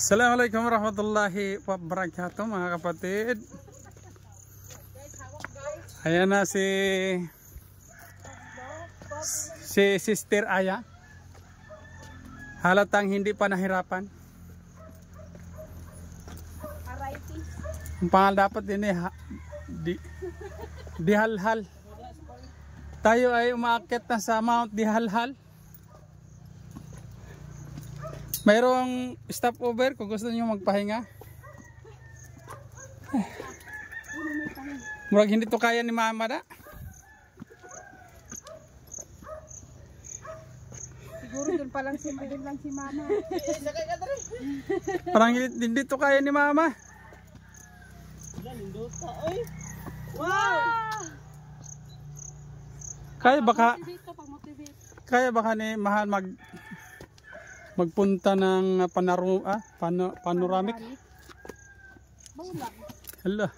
Assalamualaikum warahmatullahi wabarakatuh mga kapatid. Ayan na si Sister Aya. Halatang hindi pa nahirapan. Ang pangal dapat din Dihalhal. Tayo ay umaakyat na sa Mount Dihalhal. Mayroong stopover kung gusto niyo magpahinga. Murag hindi to kaya ni Mama da. Siguro doon pa lang si Mama. Parang hindi to kaya ni Mama. Wow! Kaya baka ni Mahal magpunta ng panoramic. Hello.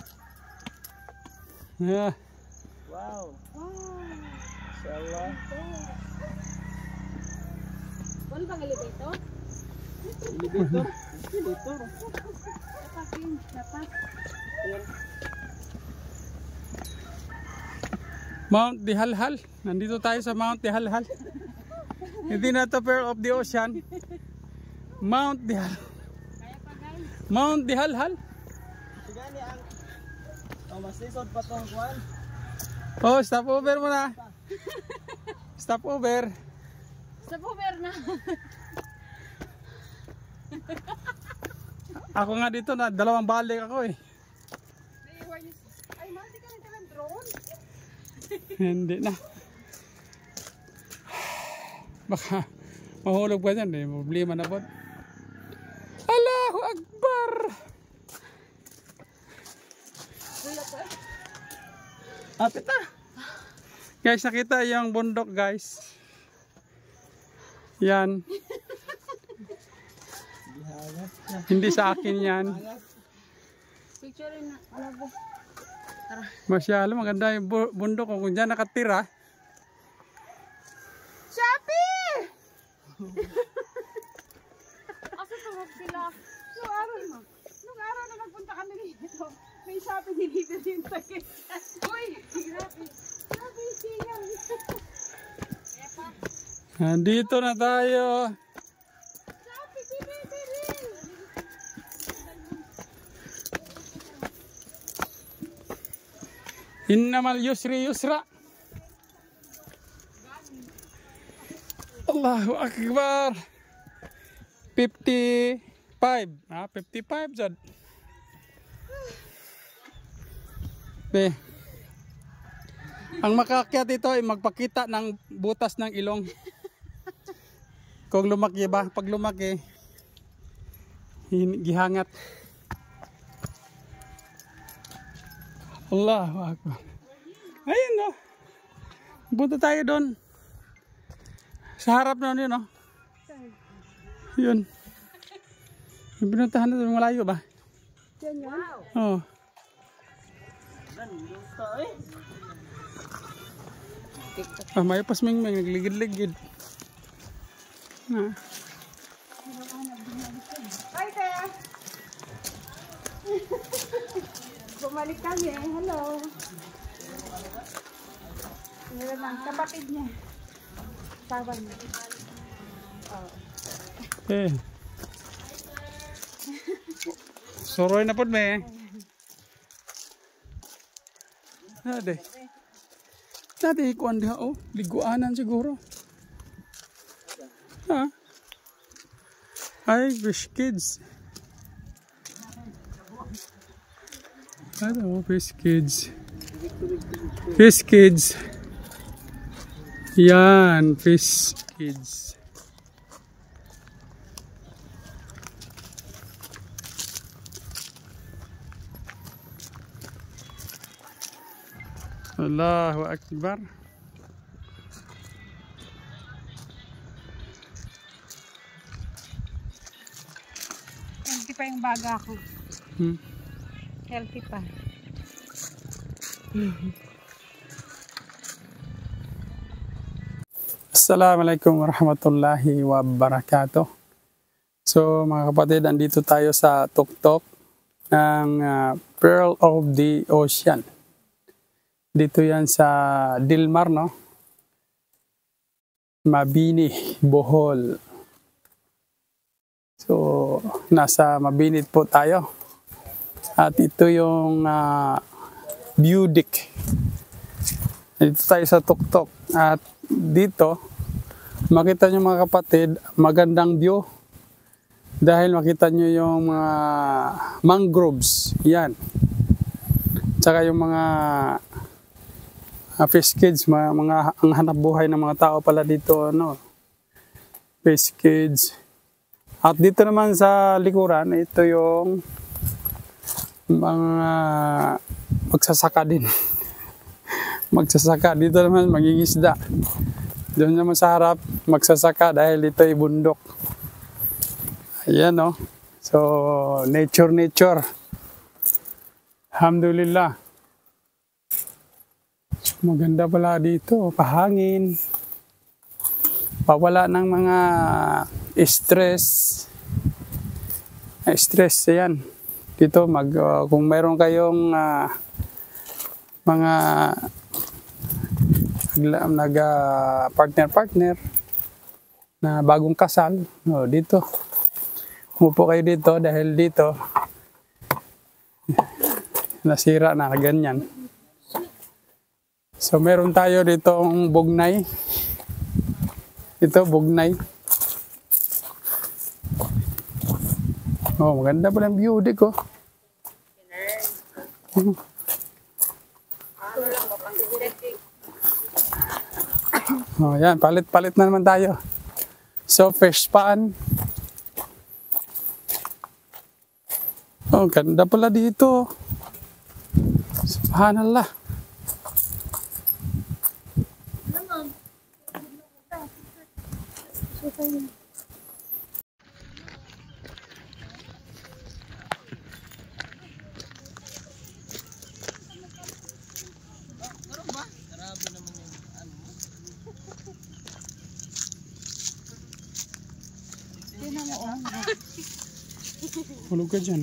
Yeah. Wow. Inshallah. Wala bang elevator? Elevator. Dapat. Mount Dihalhal. Nandito tayo sa Mount Dihalhal. Hindi na to Pearl of the Ocean. Mount Dihalhal. Mount Dihalhal. Sigani ang mas lisod pa tong kuan. Oh, stop over mo na. Stop over. Stop over na. Ako nga dito na dalawang balik ako eh. Ay, mati ka rin ng drone. Hindi na. Baka mahulog ka dyan eh. Problema na po. Allahu Akbar! Apit na. Guys, nakita yung bundok guys. Yan. Hindi sa akin yan. Picture na. Ano ba? Masyalo, maganda yung bundok kung dyan nakatira. Shopee! Asa tawag sila? Nung araw na nagpunta kami dito, may Shopee delivery yung sakit. Uy! Grabe! Grabe siyan! Nandito na tayo. Shopee delivery! Innamal yusri yusra. Allahu Akbar. 55. 55 dyan. Be. Ang makaakyat ito ay magpakita ng butas ng ilong. Kung lumaki ba? Pag lumaki, gihangat. Allahu Akbar. Ayun no. Punta tayo doon. Sa harap na yun, no? Yun. Yung pinuntahan na doon, malayo ba? Yan yun? Oo. May pasmingming, nagligid-ligid. Hi there! Bumalik kami. Hello! Meron lang, kapatid niya. Saban niya. Eh. Soroy na po, me. Nade. Nade, ikuan diha, oh. Liguanan siguro. Ha? Ay, fish kids. Ano, fish kids. Fish kids. Yan, fish kids. Allahu Akbar. Healthy pa yung baga ko. Healthy pa. Assalamualaikum warahmatullahi wabarakatuh. So mga kapatid, andito tayo sa tuktok ng Pearl of the Ocean. Dito yan sa Dilmar, no? Mabini, Bohol. So, nasa Mabinit po tayo. At ito yung view deck. Dito tayo sa tuktok. At dito, makita nyo mga kapatid, magandang view. Dahil makita nyo yung mga mangroves. Yan. Tsaka yung mga fish cage, mga ang hanap buhay ng mga tao pala dito, ano, fish cage. At dito naman sa likuran, ito yung mga magsasaka din. Magsasaka. Dito naman mangingisda. Doon naman sa harap, magsasaka dahil dito ay bundok. Ayan, no? So, nature. Alhamdulillah. Maganda pala dito, pahangin. Pawala ng mga stress. Stress, yan. Dito, kung mayroon kayong mga partner na bagong kasal, dito. Umupo kayo dito dahil dito nasira na ganyan. So meron tayo dito ang bugnay. Ito bugnay. Oh, maganda pala ang view ko. Oh, yan, palit-palit na naman tayo. So fish pan. Oh, ganda pala dito. Subhanallah. Hulog ka dyan.